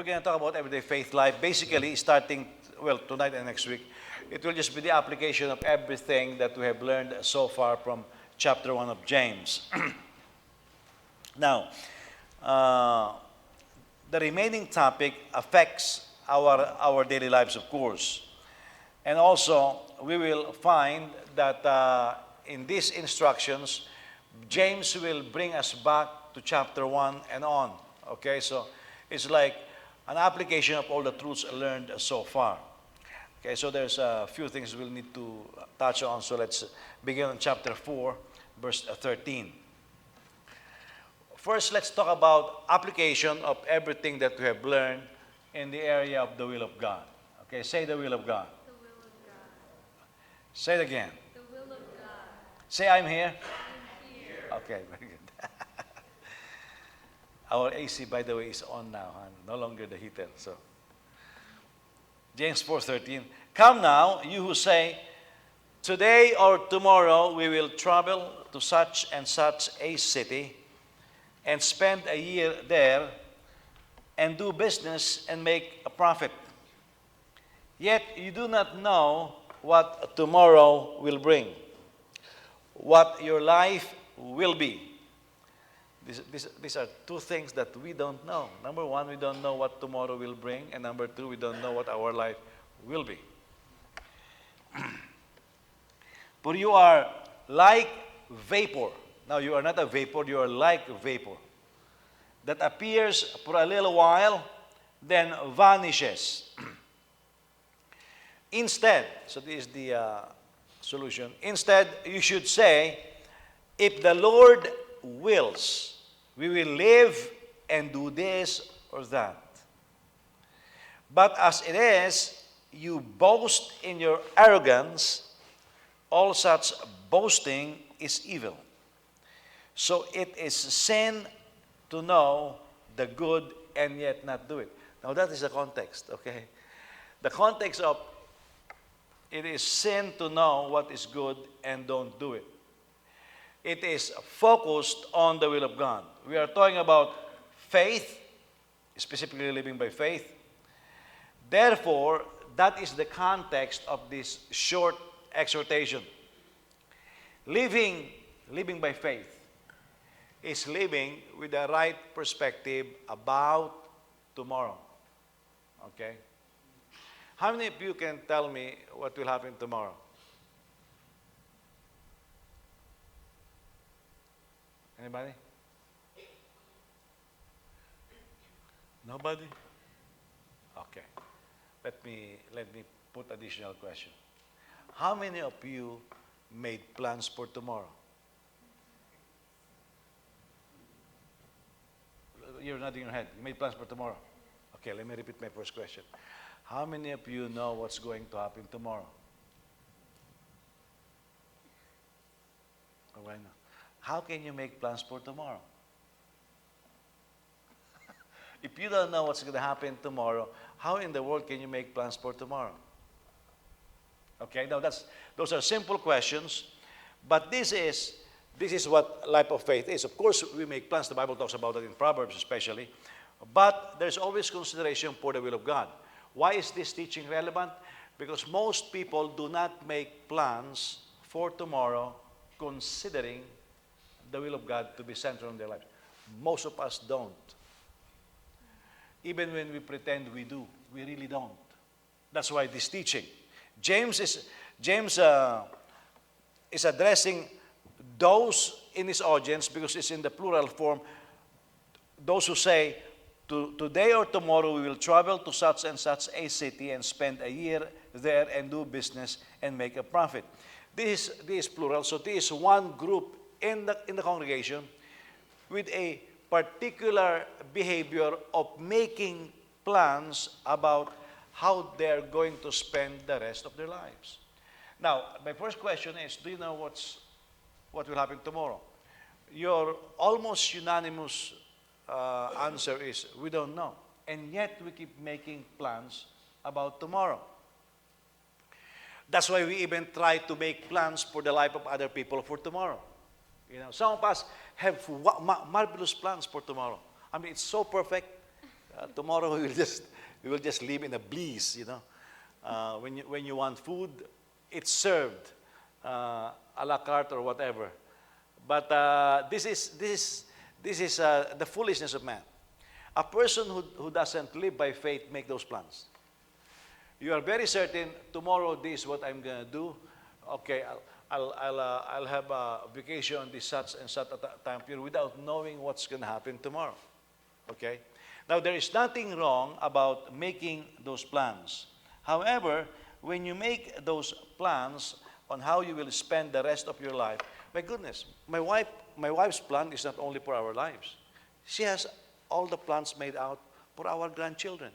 going to talk about everyday faith life. Basically, starting, well, tonight and next week, it will just be the application of everything that we have learned so far from chapter 1 of James. Now, the remaining topic affects our daily lives, of course. And also, we will find that in these instructions, James will bring us back to chapter 1 and on. Okay, so it's like an application of all the truths learned so far. Okay, so there's a few things we'll need to touch on. So let's begin on chapter 4, verse 13. First, let's talk about application of everything that we have learned in the area of the will of God. Okay, say the will of God. The will of God. Say it again. The will of God. Say, I'm here. I'm here. Okay, very good. Our AC, by the way, is on now, huh? No longer the heater. So, James 4:13. Come now, you who say, today or tomorrow we will travel to such and such a city and spend a year there and do business and make a profit. Yet you do not know what tomorrow will bring, what your life will be. These are two things that we don't know. Number one, we don't know what tomorrow will bring. And number two, we don't know what our life will be. But you are like vapor. Now, you are not a vapor, you are like vapor that appears for a little while, then vanishes. Instead, so this is the solution. Instead, you should say, if the Lord wills, we will live and do this or that. But as it is, you boast in your arrogance. All such boasting is evil. So it is sin to know the good and yet not do it. Now that is the context, okay? The context of it is sin to know what is good and don't do it. It is focused on the will of God. We are talking about faith, specifically living by faith. Therefore, that is the context of this short exhortation. Living by faith is living with the right perspective about tomorrow. Okay? How many of you can tell me what will happen tomorrow? Anybody? Nobody? Okay. Let me put additional question. How many of you made plans for tomorrow? You're nodding your head. You made plans for tomorrow. Okay, let me repeat my first question. How many of you know what's going to happen tomorrow? Oh, why not? How can you make plans for tomorrow? If you don't know what's going to happen tomorrow, how in the world can you make plans for tomorrow? Okay, now those are simple questions, but this is what life of faith is. Of course, we make plans. The Bible talks about it in Proverbs especially, but there's always consideration for the will of God. Why is this teaching relevant? Because most people do not make plans for tomorrow considering the will of God to be central in their lives. Most of us don't. Even when we pretend we do, we really don't. That's why this teaching. James is addressing those in his audience, because it's in the plural form, those who say, today or tomorrow we will travel to such and such a city and spend a year there and do business and make a profit. This is plural, so this is one group in the congregation with a particular behavior of making plans about how they're going to spend the rest of their lives. Now, my first question is, do you know what will happen tomorrow? Your almost unanimous answer is, we don't know. And yet, we keep making plans about tomorrow. That's why we even try to make plans for the life of other people for tomorrow. You know, some of us have marvelous plans for tomorrow. I mean, it's so perfect. Tomorrow we will just live in a bliss, you know. When you want food, it's served a la carte or whatever. But this is the foolishness of man. A person who doesn't live by faith make those plans. You are very certain tomorrow this is what I'm gonna do. Okay, I'll have a vacation on this such and such a time period without knowing what's gonna happen tomorrow. Okay. Now there is nothing wrong about making those plans. However, when you make those plans on how you will spend the rest of your life, my goodness, my wife's plan is not only for our lives. She has all the plans made out for our grandchildren.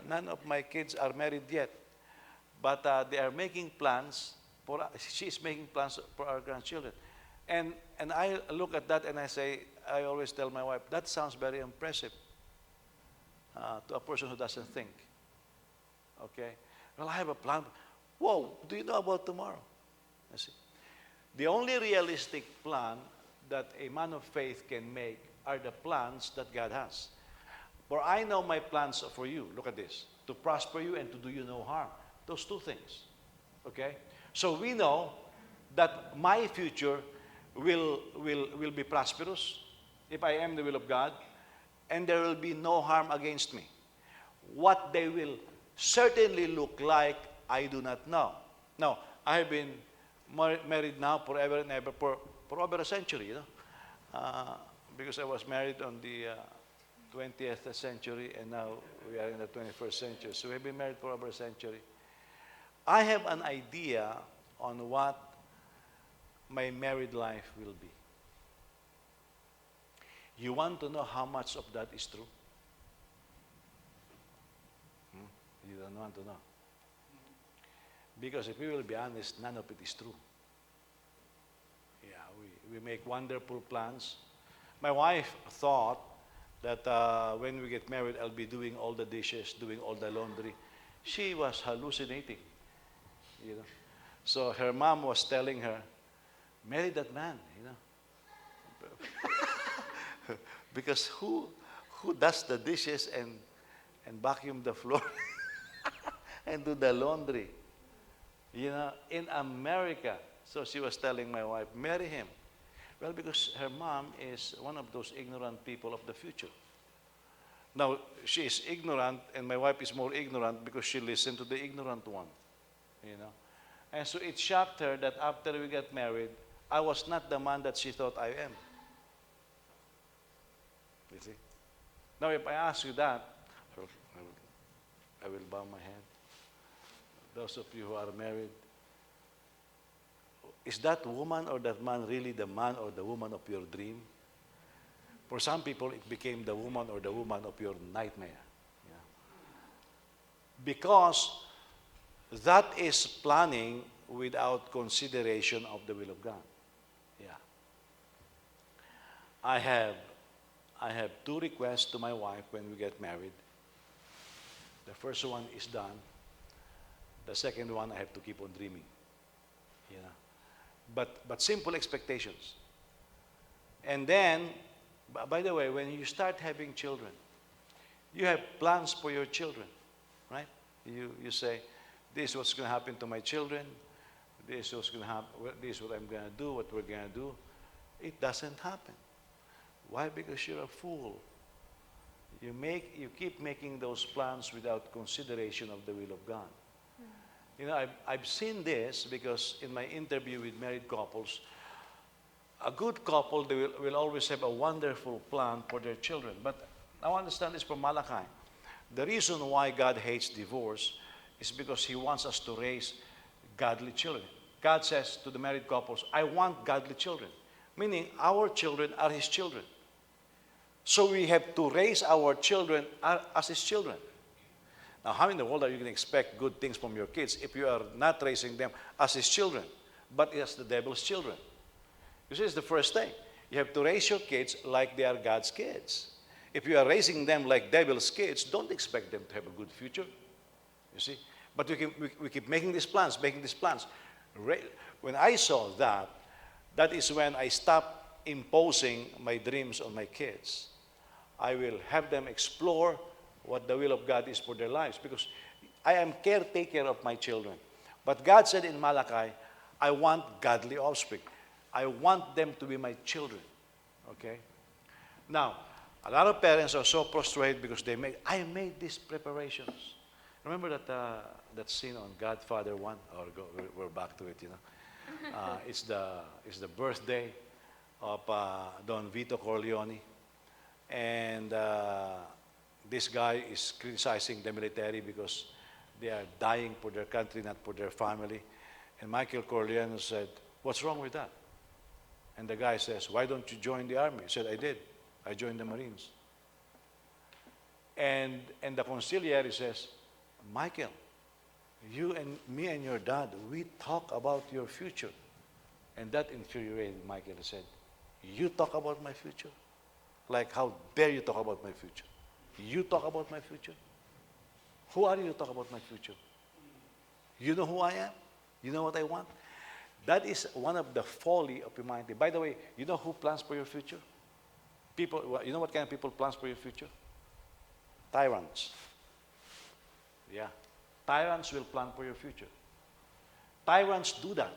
None of my kids are married yet, but they are making plans for. She's making plans for our grandchildren, and I look at that and I always tell my wife, that sounds very impressive to a person who doesn't think. Okay, well, I have a plan. Whoa, do you know about tomorrow? I see. The only realistic plan that a man of faith can make are the plans that God has. For I know my plans for you. Look at this. To prosper you and to do you no harm. Those two things. Okay? So we know that my future will be prosperous if I am the will of God, and there will be no harm against me. What they will certainly look like, I do not know. Now, I have been married now forever and ever for over a century, you know. Because I was married on the 20th century, and now we are in the 21st century. So we've been married for over a century. I have an idea on what my married life will be. You want to know how much of that is true? You don't want to know. Because if we will be honest, none of it is true. Yeah, we make wonderful plans. My wife thought that when we get married, I'll be doing all the dishes, doing all the laundry. She was hallucinating, you know. So her mom was telling her, marry that man, you know. Because who does the dishes and vacuum the floor and do the laundry? You know, in America. So she was telling my wife, marry him. Well, because her mom is one of those ignorant people of the future. Now, she is ignorant, and my wife is more ignorant because she listened to the ignorant one, you know. And so it shocked her that after we got married, I was not the man that she thought I am. You see? Now, if I ask you that, I will bow my head. Those of you who are married, is that woman or that man really the man or the woman of your dream? For some people, it became the woman or the woman of your nightmare. Yeah. Because that is planning without consideration of the will of God. Yeah. I have two requests to my wife when we get married. The first one is done. The second one, I have to keep on dreaming. You know. But simple expectations. And then, by the way, when you start having children, you have plans for your children, right? You say, this is what's going to happen to my children. This is what's going to happen. This is what I'm going to do. What we're going to do. It doesn't happen. Why? Because you're a fool. You keep making those plans without consideration of the will of God. You know, I've seen this because in my interview with married couples, a good couple, they will always have a wonderful plan for their children. But now understand this from Malachi. The reason why God hates divorce is because He wants us to raise godly children. God says to the married couples, I want godly children. Meaning our children are His children. So we have to raise our children as His children. Now, how in the world are you going to expect good things from your kids if you are not raising them as His children, but as the devil's children? You see, it's the first thing. You have to raise your kids like they are God's kids. If you are raising them like devil's kids, don't expect them to have a good future. You see? But we keep making these plans. When I saw that, that is when I stopped imposing my dreams on my kids. I will have them explore what the will of God is for their lives, because I am caretaker of my children. But God said in Malachi, I want godly offspring. I want them to be my children. Okay? Now, a lot of parents are so prostrate because I made these preparations. Remember that scene on Godfather 1? We're back to it, you know. It's the birthday of Don Vito Corleone. And this guy is criticizing the military because they are dying for their country, not for their family. And Michael Corleone said, what's wrong with that? And the guy says, why don't you join the army? He said, I did. I joined the Marines. And the consigliere says, Michael, you and me and your dad, we talk about your future. And that infuriated Michael. He said, you talk about my future? Like, how dare you talk about my future? You talk about my future? Who are you to talk about my future? You know who I am? You know what I want? That is one of the folly of humanity. By the way, you know who plans for your future? People, you know what kind of people plans for your future? Tyrants. Yeah. Tyrants will plan for your future. Tyrants do that.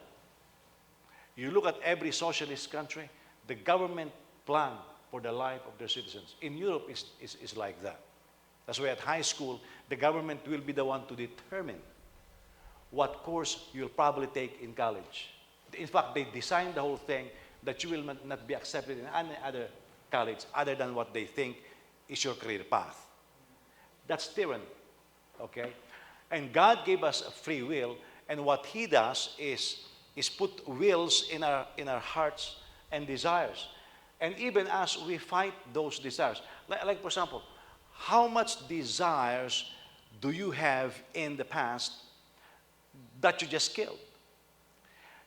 You look at every socialist country, the government plan for the life of their citizens. In Europe, it's like that. That's why at high school, the government will be the one to determine what course you'll probably take in college. In fact, they designed the whole thing that you will not be accepted in any other college other than what they think is your career path. That's tyranny, okay? And God gave us a free will, and what He does is put wills in our hearts and desires. And even as we fight those desires, like for example, how much desires do you have in the past that you just killed?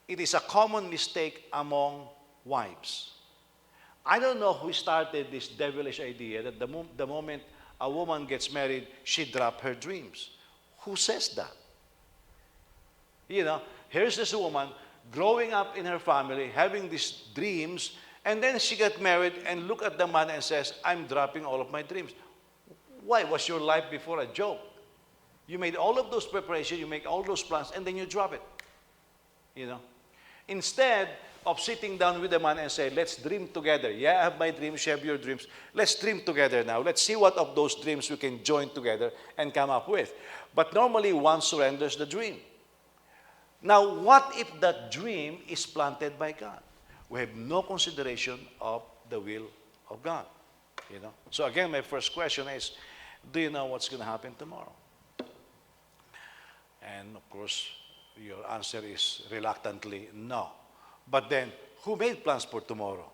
It is a common mistake among wives. I don't know who started this devilish idea that the moment a woman gets married, she drops her dreams. Who says that? You know, here's this woman growing up in her family, having these dreams, and then she got married and look at the man and says, I'm dropping all of my dreams. Why? Was your life before a joke? You made all of those preparations, you make all those plans, and then you drop it. You know? Instead of sitting down with the man and say, let's dream together. Yeah, I have my dreams, you have your dreams. Let's dream together now. Let's see what of those dreams we can join together and come up with. But normally one surrenders the dream. Now, what if that dream is planted by God? We have no consideration of the will of God. You know? So again, my first question is, do you know what's going to happen tomorrow? And of course, your answer is reluctantly no. But then, who made plans for tomorrow?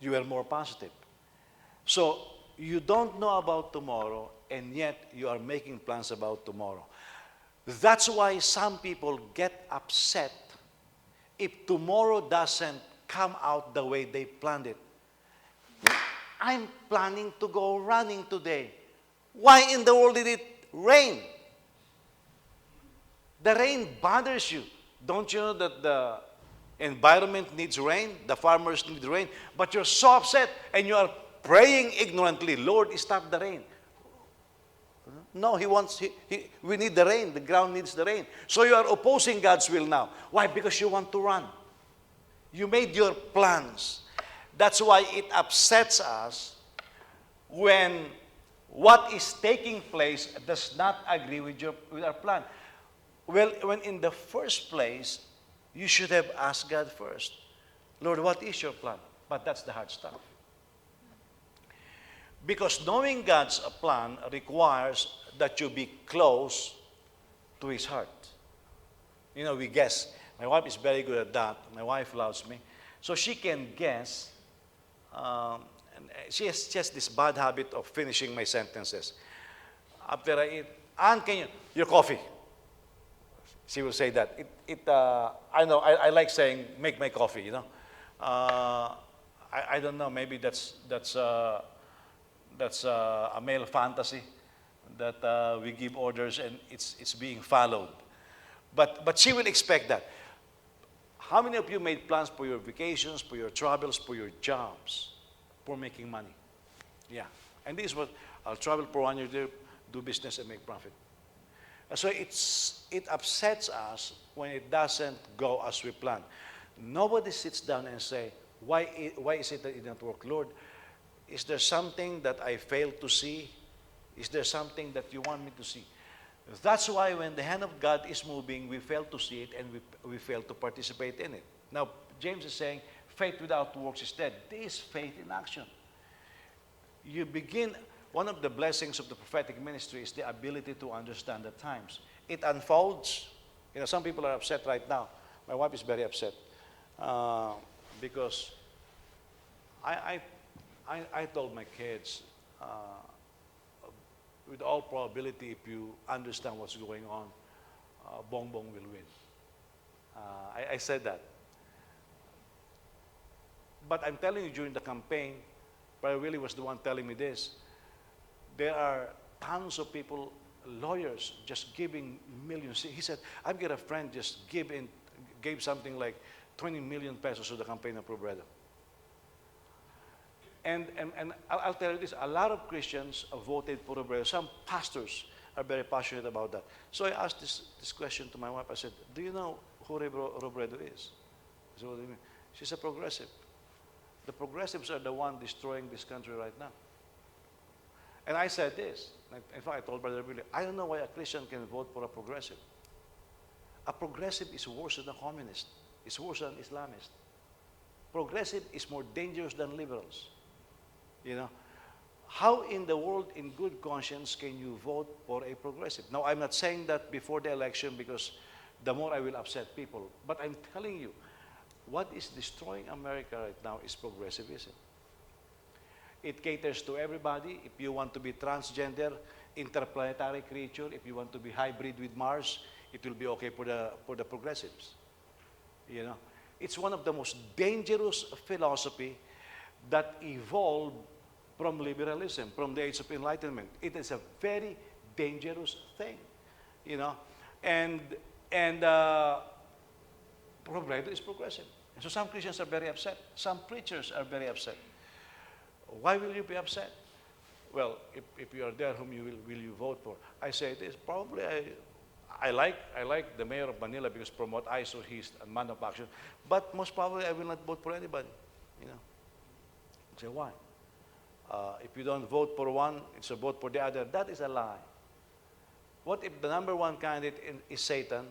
You were more positive. So, you don't know about tomorrow, and yet you are making plans about tomorrow. That's why some people get upset if tomorrow doesn't come out the way they planned it. I'm planning to go running today. Why in the world did it rain? The rain bothers you. Don't you know that the environment needs rain? The farmers need rain. But you're so upset and you are praying ignorantly, Lord, stop the rain. No, we need the rain. The ground needs the rain. So you are opposing God's will now. Why? Because you want to run. You made your plans. That's why it upsets us when what is taking place does not agree with our plan. Well, when in the first place, you should have asked God first, Lord, what is your plan? But that's the hard stuff. Because knowing God's plan requires that you be close to His heart. You know, we guess. My wife is very good at that. My wife loves me. So she can guess. And she has just this bad habit of finishing my sentences. After I eat, Ann, your coffee. She will say that. I know, I like saying, make my coffee, you know. I don't know, maybe that's a male fantasy that we give orders and it's being followed. But she will expect that. How many of you made plans for your vacations, for your travels, for your jobs, for making money? Yeah. And this is what I'll travel for 1 year, do business and make profit. So it upsets us when it doesn't go as we plan. Nobody sits down and say, why is it that it didn't work? Lord, is there something that I failed to see? Is there something that you want me to see? That's why when the hand of God is moving, we fail to see it and we fail to participate in it. Now, James is saying, faith without works is dead. This is faith in action. You begin, one of the blessings of the prophetic ministry is the ability to understand the times. It unfolds. You know, some people are upset right now. My wife is very upset because I told my kids, with all probability, if you understand what's going on, Bongbong will win. I said that. But I'm telling you, during the campaign, Brother Willie was the one telling me this. There are tons of people, lawyers, just giving millions. He said, I've got a friend just gave something like 20 million pesos to the campaign of Robredo. And I'll tell you this, a lot of Christians voted for Robredo. Some pastors are very passionate about that. So I asked this question to my wife. I said, do you know who Robredo is? I said, what do you mean? She's a progressive. The progressives are the one destroying this country right now. And I said this. In fact, I told Brother Billy, I don't know why a Christian can vote for a progressive. A progressive is worse than a communist. It's worse than Islamist. Progressive is more dangerous than liberals. You know, how in the world, in good conscience, can you vote for a progressive? Now, I'm not saying that before the election because the more I will upset people. But I'm telling you, what is destroying America right now is progressivism. It caters to everybody. If you want to be transgender, interplanetary creature, if you want to be hybrid with Mars, it will be okay for the progressives. You know, it's one of the most dangerous philosophy that evolved from liberalism, from the age of enlightenment. It is a very dangerous thing, you know, and Robredo is progressive. And so some Christians are very upset. Some preachers are very upset. Why will you be upset? Well, if you are there, whom will you vote for? I say this, probably I like the mayor of Manila because promote ISO, he's a man of action. But most probably I will not vote for anybody, you know. Say, why? If you don't vote for one, it's a vote for the other. That is a lie. What if the number one candidate is Satan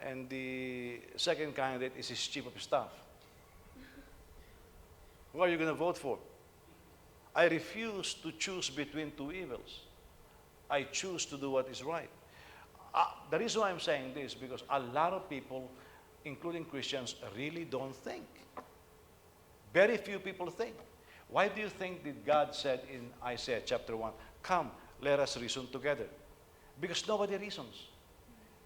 and the second candidate is his chief of staff? Who are you going to vote for? I refuse to choose between two evils. I choose to do what is right. The reason why I'm saying this is because a lot of people, including Christians, really don't think. Very few people think. Why do you think that God said in Isaiah chapter 1, come, let us reason together? Because nobody reasons.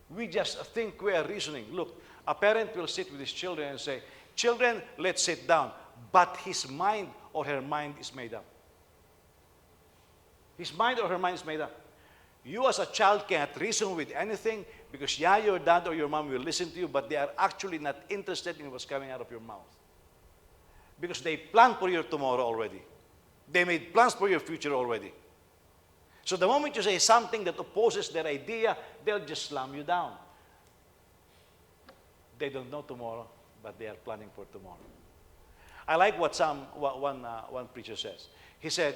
We just think we are reasoning. Look, a parent will sit with his children and say, children, let's sit down. But his mind or her mind is made up. His mind or her mind is made up. You as a child can't reason with anything because your dad or your mom will listen to you, but they are actually not interested in what's coming out of your mouth. Because they plan for your tomorrow already. They made plans for your future already. So the moment you say something that opposes their idea, they'll just slam you down. They don't know tomorrow, but they are planning for tomorrow. I like what one preacher says. He said,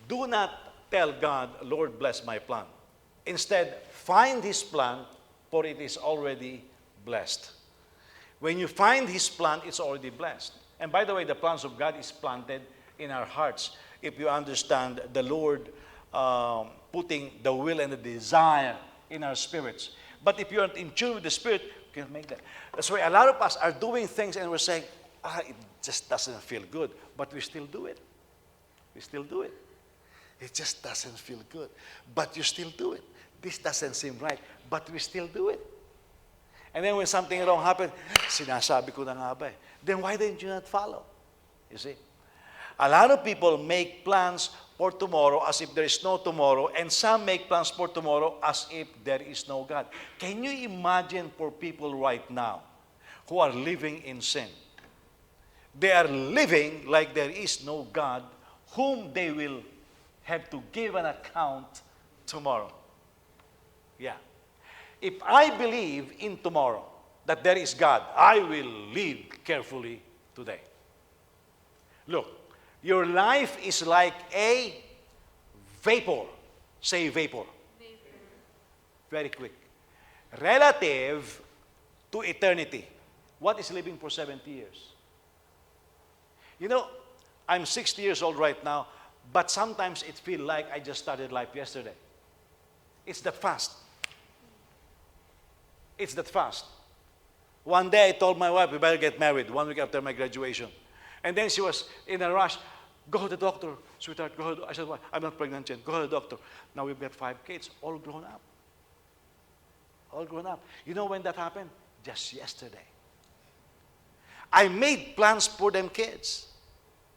do not tell God, Lord, bless my plan. Instead, find His plan, for it is already blessed. When you find His plan, it's already blessed. And by the way, the plans of God is planted in our hearts. If you understand the Lord putting the will and the desire in our spirits. But if you aren't in tune with the Spirit, you can't make that. That's why a lot of us are doing things and we're saying, it just doesn't feel good. But we still do it. We still do it. It just doesn't feel good. But you still do it. This doesn't seem right. But we still do it. And then when something wrong happens, sinasabi ko na nga ba eh. Then why didn't you not follow? You see? A lot of people make plans for tomorrow as if there is no tomorrow, and some make plans for tomorrow as if there is no God. Can you imagine for people right now who are living in sin? They are living like there is no God whom they will have to give an account tomorrow. Yeah. If I believe in tomorrow, that there is God, I will live carefully today. Look, your life is like a vapor. Say vapor. Vapor. Very quick. Relative to eternity. What is living for 70 years? You know, I'm 60 years old right now, but sometimes it feels like I just started life yesterday. It's that fast. It's that fast. One day I told my wife, we better get married, 1 week after my graduation. And then she was in a rush. Go to the doctor, sweetheart, go to the, I said, "Why? I'm not pregnant yet. Go to the doctor." Now we've got 5 kids, all grown up. All grown up. You know when that happened? Just yesterday. I made plans for them kids.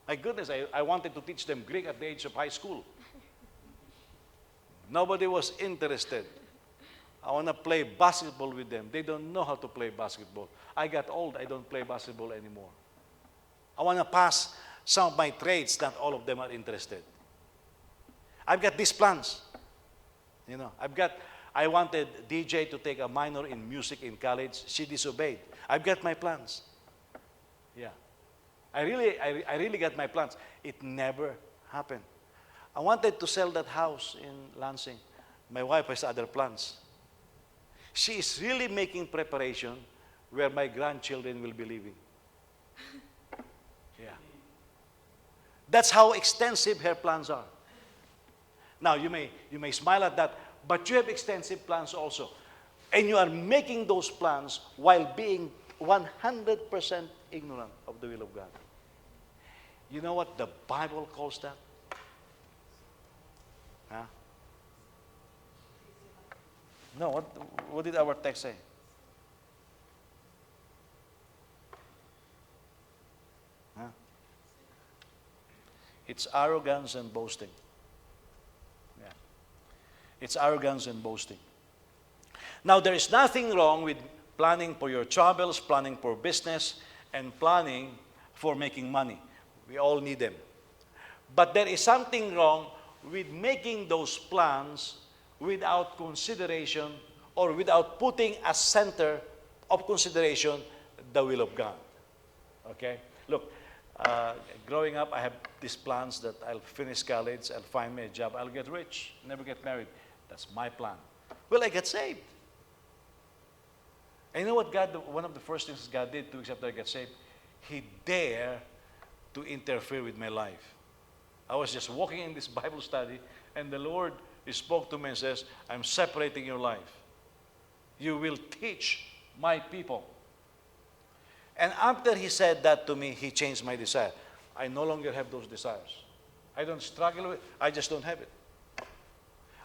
My goodness, I wanted to teach them Greek at the age of high school. Nobody was interested. I want to play basketball with them. They don't know how to play basketball. I got old. I don't play basketball anymore. I want to pass some of my trades. Not all of them are interested. I've got these plans. You know, I wanted DJ to take a minor in music in college. She disobeyed. I've got my plans. Yeah. I really got my plans. It never happened. I wanted to sell that house in Lansing. My wife has other plans. She is really making preparation where my grandchildren will be living. Yeah. That's how extensive her plans are. Now, you may smile at that, but you have extensive plans also. And you are making those plans while being 100% ignorant of the will of God. You know what the Bible calls that? Huh? No, what did our text say? Huh? It's arrogance and boasting. Yeah. It's arrogance and boasting. Now, there is nothing wrong with planning for your travels, planning for business, and planning for making money. We all need them. But there is something wrong with making those plans without consideration or without putting as center of consideration the will of God. Okay? Look, growing up, I have these plans that I'll finish college, I'll find me a job, I'll get rich, never get married. That's my plan. Well, I get saved. And you know what one of the first things God did to accept that I get saved? He dared to interfere with my life. I was just walking in this Bible study, and the Lord spoke to me and says, "I'm separating your life. You will teach my people." And after He said that to me, He changed my desire. I no longer have those desires. I don't struggle with it. I just don't have it.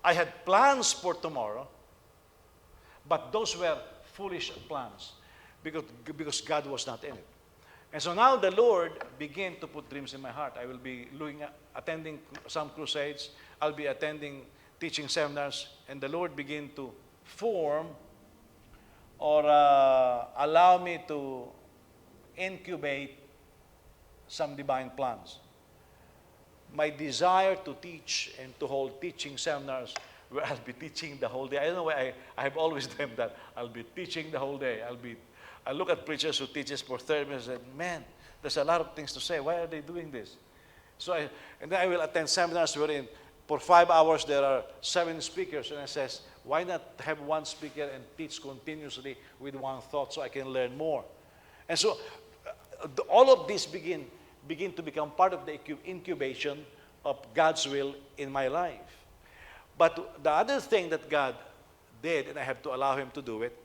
I had plans for tomorrow, but those were foolish plans because God was not in it. And so now the Lord began to put dreams in my heart. I will be attending some crusades. I'll be attending teaching seminars. And the Lord began to form or allow me to incubate some divine plans. My desire to teach and to hold teaching seminars where I'll be teaching the whole day. I don't know why I have always dreamed that I'll be teaching the whole day. I look at preachers who teaches for 30 minutes and man, there's a lot of things to say. Why are they doing this? And then I will attend seminars wherein for 5 hours there are 7 speakers. And I says, why not have one speaker and teach continuously with one thought so I can learn more? And so all of this begin to become part of the incubation of God's will in my life. But the other thing that God did, and I have to allow Him to do it,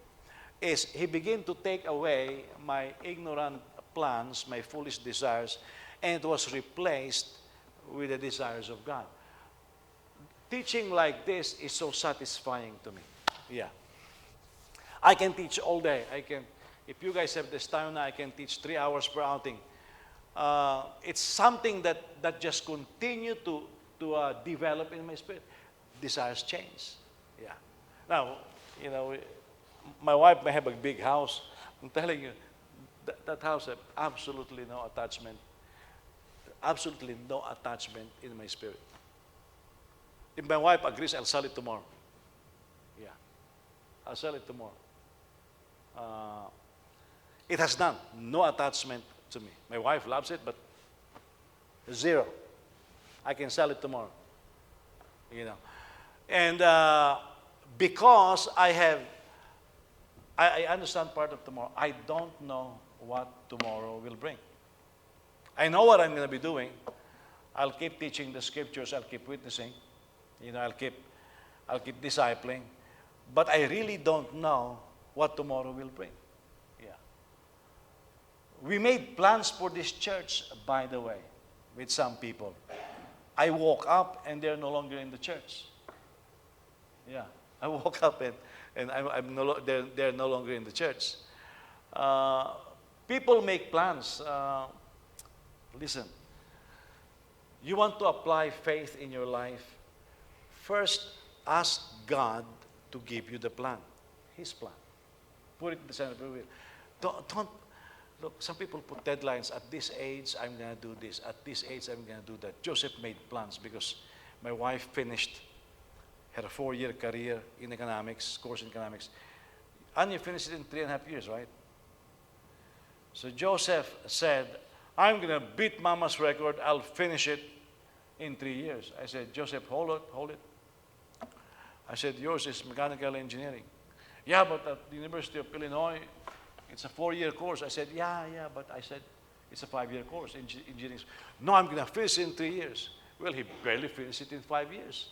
is He began to take away my ignorant plans, my foolish desires, and it was replaced with the desires of God. Teaching like this is so satisfying to me. Yeah. I can teach all day. If you guys have the stamina, I can teach 3 hours per outing. It's something that just continue to develop in my spirit. Desires change. Yeah. Now, you know, my wife may have a big house. I'm telling you, that house has absolutely no attachment. Absolutely no attachment in my spirit. If my wife agrees, I'll sell it tomorrow. Yeah, I'll sell it tomorrow. It has no attachment to me. My wife loves it, but zero. I can sell it tomorrow. You know, and because I understand part of tomorrow. I don't know what tomorrow will bring. I know what I'm going to be doing. I'll keep teaching the scriptures. I'll keep witnessing. You know, I'll keep discipling. But I really don't know what tomorrow will bring. Yeah. We made plans for this church, by the way, with some people. I woke up and they're no longer in the church. Yeah. I woke up and they're no longer in the church. People make plans. Listen, you want to apply faith in your life, first ask God to give you the plan, His plan. Put it in the center of your will. Don't look, some people put deadlines. At this age, I'm going to do this. At this age, I'm going to do that. Joseph made plans because my wife finished her 4-year career in economics, course in economics. And you finished it in 3.5 years, right? So Joseph said, I'm going to beat Mama's record. I'll finish it in 3 years. I said, Joseph, hold it. I said, yours is mechanical engineering. Yeah, but at the University of Illinois, it's a 4-year course. I said, yeah, but I said, it's a 5-year course, engineering. No, I'm going to finish it in 3 years. Well, he barely finished it in 5 years.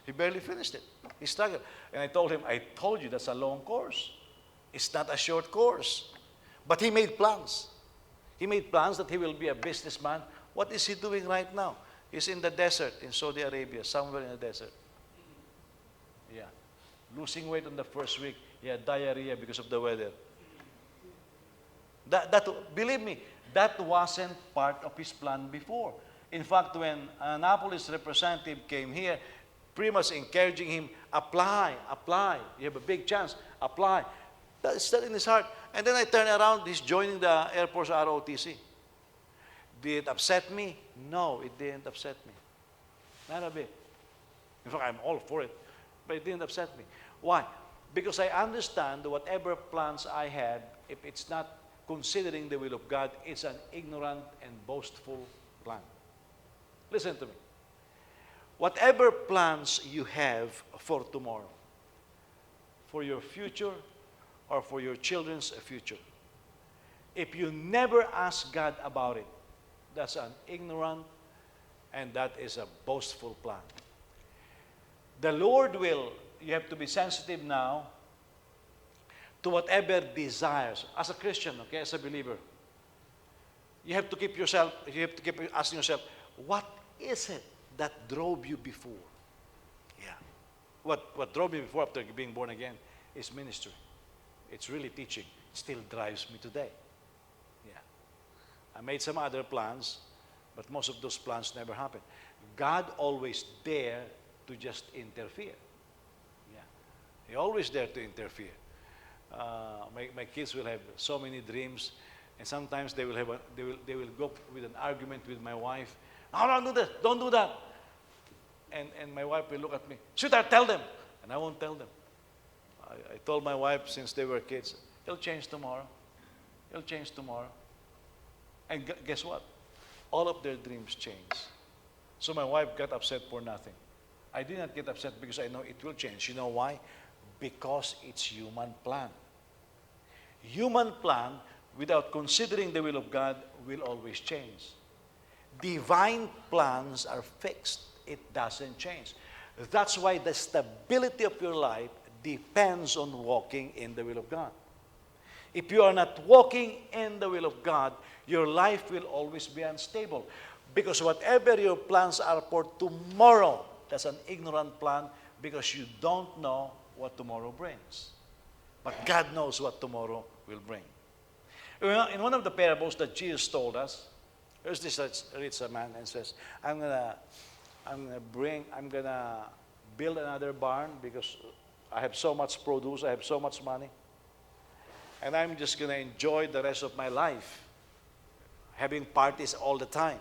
He barely finished it. He struggled. And I told him, I told you that's a long course. It's not a short course. But he made plans. He made plans that he will be a businessman. What is he doing right now? He's in the desert in Saudi Arabia, somewhere in the desert. Yeah. Losing weight on the first week. He had diarrhea because of the weather. Believe me, that wasn't part of his plan before. In fact, when an Annapolis representative came here, pretty much encouraging him, apply. You have a big chance, apply. That's still in his heart. And then I turn around, he's joining the Air Force ROTC. Did it upset me? No, it didn't upset me. Not a bit. In fact, I'm all for it. But it didn't upset me. Why? Because I understand that whatever plans I had, if it's not considering the will of God, it's an ignorant and boastful plan. Listen to me. Whatever plans you have for tomorrow, for your future, or for your children's future, if you never ask God about it, that's an ignorant and that is a boastful plan. The Lord will, you have to be sensitive now to whatever desires. As a Christian, okay, as a believer, you have to keep asking yourself, what is it that drove you before? Yeah. What drove me before after being born again is ministry. It's really teaching. It still drives me today. Yeah. I made some other plans, but most of those plans never happened. God always there to just interfere. Yeah. He always there to interfere. My kids will have so many dreams, and sometimes they will go with an argument with my wife. No, don't do that. Don't do that. And my wife will look at me. Sweetheart, tell them. And I won't tell them. I told my wife since they were kids, he'll change tomorrow. He'll change tomorrow. And guess what? All of their dreams change. So my wife got upset for nothing. I did not get upset because I know it will change. You know why? Because it's human plan. Human plan, without considering the will of God, will always change. Divine plans are fixed. It doesn't change. That's why the stability of your life depends on walking in the will of God. If you are not walking in the will of God, your life will always be unstable. Because whatever your plans are for tomorrow, that's an ignorant plan because you don't know what tomorrow brings. But God knows what tomorrow will bring. In one of the parables that Jesus told us, there's this rich man and says, I'm gonna build another barn because I have so much produce, I have so much money. And I'm just going to enjoy the rest of my life, having parties all the time.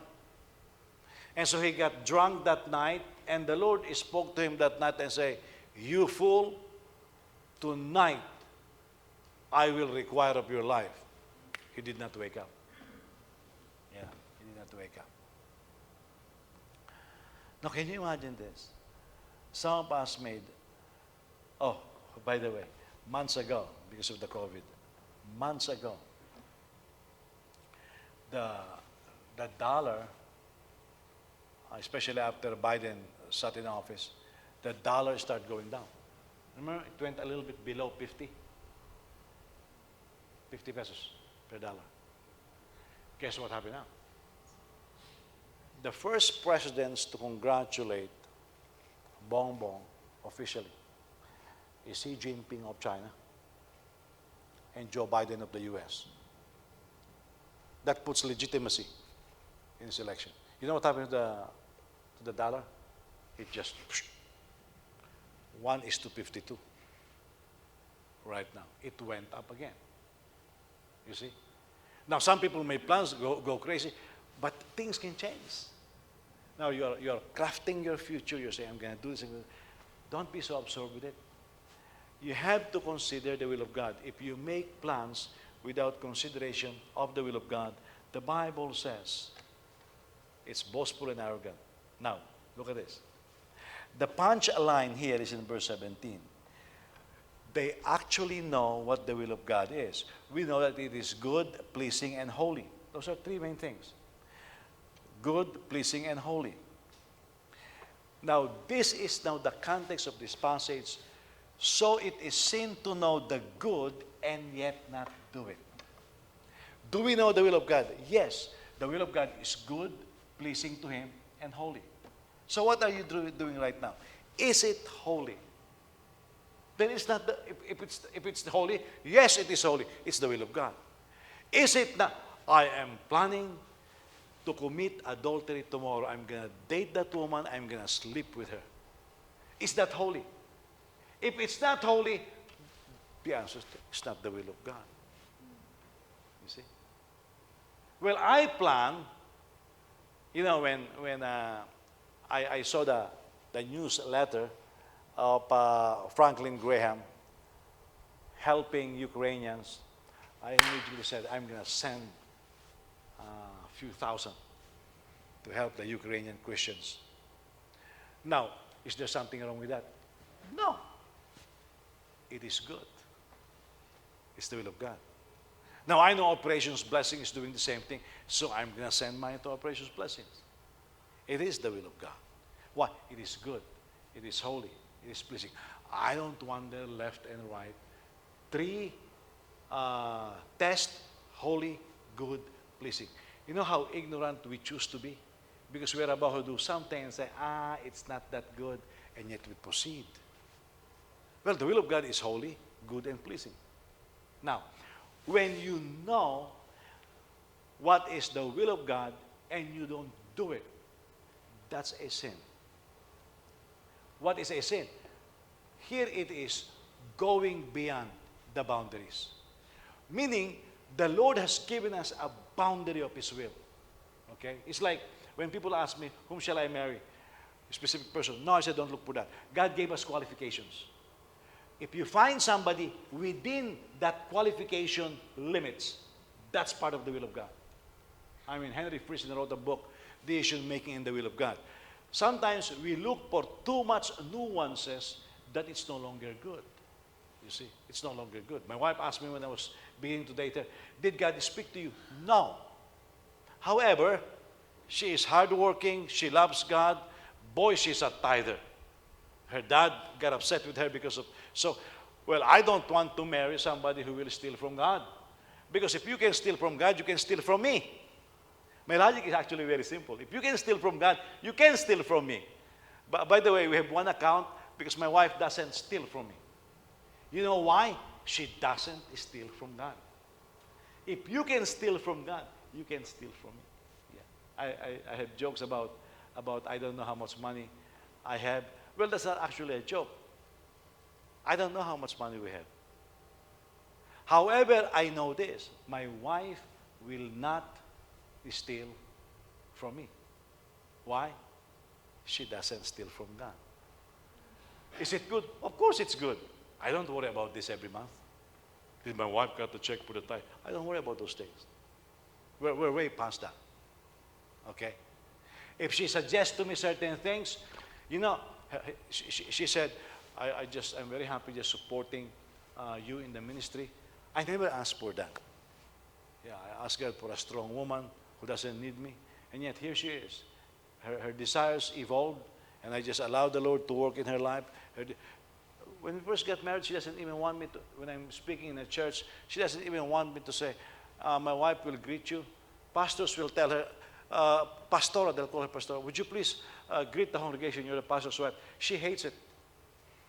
And so he got drunk that night And the Lord spoke to him that night and said, "You fool, tonight I will require of your life." He did not wake up. Yeah, he did not wake up. Now, can you imagine this? Some of us made, oh, by the way, months ago, because of the COVID, months ago, the dollar, especially after Biden sat in office, the dollar started going down. Remember, it went a little bit below 50 pesos per dollar. Guess what happened now? The first presidents to congratulate Bongbong officially is Xi Jinping of China and Joe Biden of the US. That puts legitimacy in this election. You know what happened to the dollar? It just 1:52 right now. It went up again. You see? Now some people may plans go crazy, but things can change. Now you're crafting your future. You're saying, "I'm going to do this." Don't be so absorbed with it. You have to consider the will of God. If you make plans without consideration of the will of God, the Bible says it's boastful and arrogant. Now, look at this. The punch line here is in verse 17. They actually know what the will of God is. We know that it is good, pleasing, and holy. Those are three main things. Good, pleasing, and holy. Now, this is now the context of this passage. So it is sin to know the good and yet not do it. Do we know the will of God? Yes. The will of God is good, pleasing to Him, and holy. So what are you doing right now? Is it holy? Then it's not, if it's holy, yes, it is holy. It's the will of God. Is it not? I am planning to commit adultery tomorrow. I'm going to date that woman. I'm going to sleep with her. Is that holy? If it's not holy, the answer is it's not the will of God. You see? Well, I plan, you know, when I saw the newsletter of Franklin Graham helping Ukrainians, I immediately said, I'm going to send a few thousand to help the Ukrainian Christians. Now, is there something wrong with that? No. It is good. It's the will of God. Now, I know Operations Blessing is doing the same thing, so I'm going to send mine to Operations Blessings. It is the will of God. Why? It is good. It is holy. It is pleasing. I don't wander left and right. Three test, holy, good, pleasing. You know how ignorant we choose to be? Because we're about to do something and say, it's not that good, and yet we proceed. Well, the will of God is holy, good, and pleasing. Now, when you know what is the will of God and you don't do it, that's a sin. What is a sin? Here it is going beyond the boundaries. Meaning, the Lord has given us a boundary of His will. Okay? It's like when people ask me, whom shall I marry? A specific person. No, I said, don't look for that. God gave us qualifications. If you find somebody within that qualification limits, that's part of the will of God. I mean, Henry Friesen wrote a book, Decision Making in the Will of God. Sometimes we look for too much nuances that it's no longer good. You see, it's no longer good. My wife asked me when I was beginning to date her, did God speak to you? No. However, she is hardworking, she loves God. Boy, she's a tither. Her dad got upset with her because of, I don't want to marry somebody who will steal from God. Because if you can steal from God, you can steal from me. My logic is actually very simple. If you can steal from God, you can steal from me. But by the way, we have one account because my wife doesn't steal from me. You know why? She doesn't steal from God. If you can steal from God, you can steal from me. Yeah. I have jokes about I don't know how much money I have. Well, that's not actually a joke. I don't know how much money we have. However, I know this. My wife will not steal from me. Why? she doesn't steal from God. Is it good? Of course it's good. I don't worry about this every month. Did my wife got to check for the tithe? I don't worry about those things. We're way past that. Okay? If she suggests to me certain things, you know, she said, I'm very happy just supporting you in the ministry. I never asked for that. Yeah, I asked God for a strong woman who doesn't need me. And yet here she is. Her desires evolved, and I just allowed the Lord to work in her life. When we first got married, she doesn't even want me to, when I'm speaking in a church, she doesn't even want me to say, my wife will greet you. Pastors will tell her, Pastora, they'll call her Pastora, would you please greet the congregation, you're the pastor's wife. She hates it.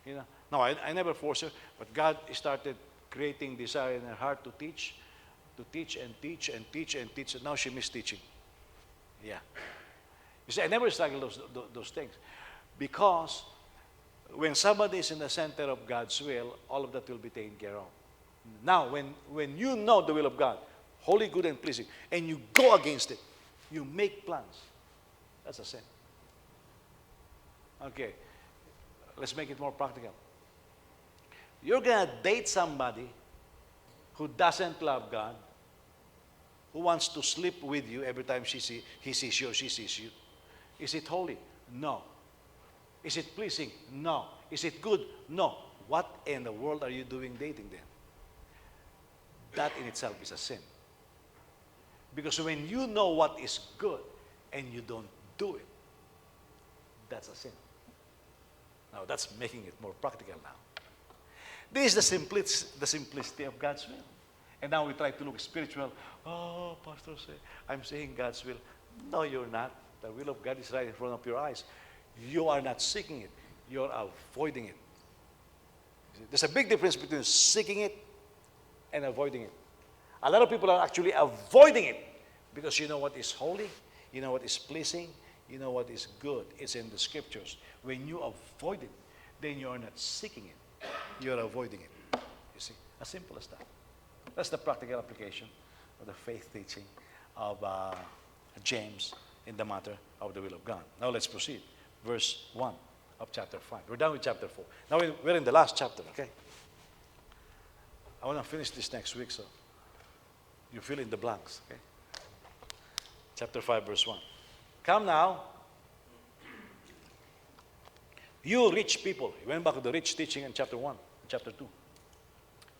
You know. No, I never force her, but God started creating desire in her heart to teach and teach and teach and teach, and now she missed teaching. Yeah. You see, I never struggle those things. Because when somebody is in the center of God's will, all of that will be taken care of. Now, when you know the will of God, holy, good, and pleasing, and you go against it, you make plans. That's a sin. Okay, let's make it more practical. You're going to date somebody who doesn't love God, who wants to sleep with you every time he sees you or she sees you. Is it holy? No. Is it pleasing? No. Is it good? No. What in the world are you doing dating them? That in itself is a sin. Because when you know what is good and you don't do it, that's a sin. Now that's making it more practical now. This is the simplicity of God's will. And now we try to look spiritual. Oh, Pastor, I'm saying God's will. No, you're not. The will of God is right in front of your eyes. You are not seeking it. You're avoiding it. There's a big difference between seeking it and avoiding it. A lot of people are actually avoiding it because you know what is holy, you know what is pleasing, you know what is good. It's in the scriptures. When you avoid it, then you are not seeking it. You're avoiding it. You see, as simple as that. That's the practical application of the faith teaching of James in the matter of the will of God. Now let's proceed. Verse 1 of chapter 5. We're done with chapter 4. Now we're in the last chapter, okay? I want to finish this next week, so you fill in the blanks, okay? Chapter 5, verse 1. Come now, you rich people. We went back to the rich teaching in chapter 1, chapter 2.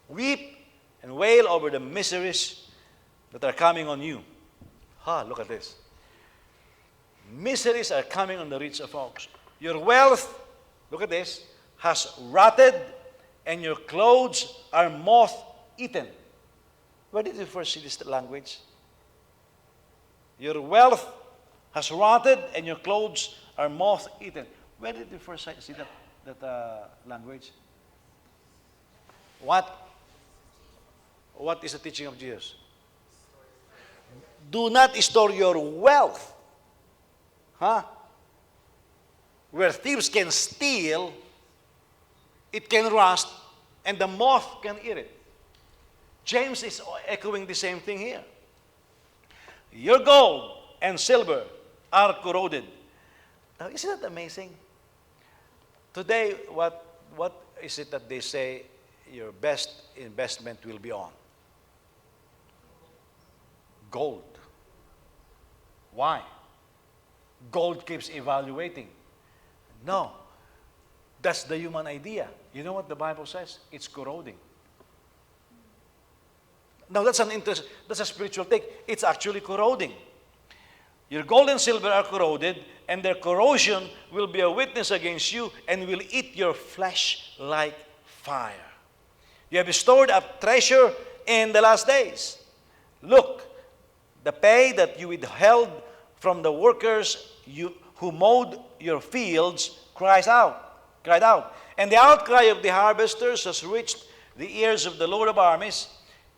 Weep and wail over the miseries that are coming on you. Look at this. Miseries are coming on the rich of folks. Your wealth, look at this, has rotted, and your clothes are moth-eaten. Where did you first see this language? Your wealth has rotted, and your clothes are moth-eaten. Where did you first see that language? What is the teaching of Jesus? Do not store your wealth. Where thieves can steal, it can rust, and the moth can eat it. James is echoing the same thing here. Your gold and silver are corroded. Now, isn't that amazing? Today, what is it that they say your best investment will be on? Gold. Why? Gold keeps evaluating. No. That's the human idea. You know what the Bible says? It's corroding. Now that's a spiritual take. It's actually corroding. Your gold and silver are corroded, and their corrosion will be a witness against you and will eat your flesh like fire. You have stored up treasure in the last days. Look, the pay that you withheld from the workers who mowed your fields cried out. And the outcry of the harvesters has reached the ears of the Lord of armies.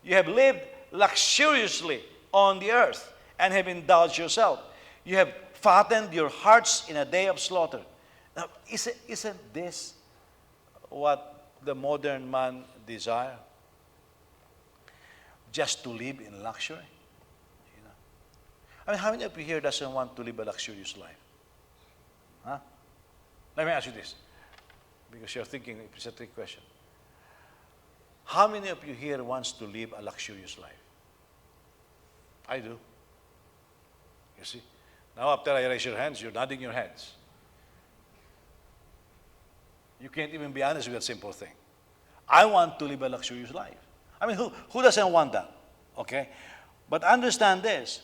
You have lived luxuriously on the earth and have indulged yourself. You have fattened your hearts in a day of slaughter. Now, isn't this what the modern man desires? Just to live in luxury? You know? I mean, how many of you here doesn't want to live a luxurious life? Let me ask you this, because you're thinking it's a trick question. How many of you here wants to live a luxurious life? I do. You see? Now after I raise your hands, you're nodding your heads. You can't even be honest with that simple thing. I want to live a luxurious life. I mean, who doesn't want that? Okay? But understand this.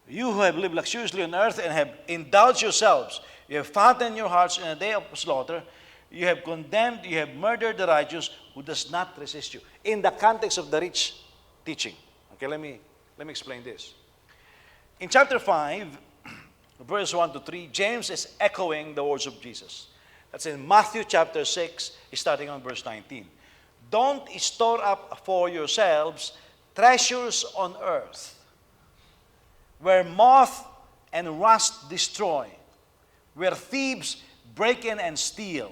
You who have lived luxuriously on earth and have indulged yourselves, you have fattened your hearts in a day of slaughter, you have condemned, you have murdered the righteous who does not resist you. In the context of the rich teaching. Okay, let me explain this. In chapter 5, verse 1 to 3, James is echoing the words of Jesus. That's in Matthew chapter 6, starting on verse 19. Don't store up for yourselves treasures on earth, where moth and rust destroy, where thieves break in and steal.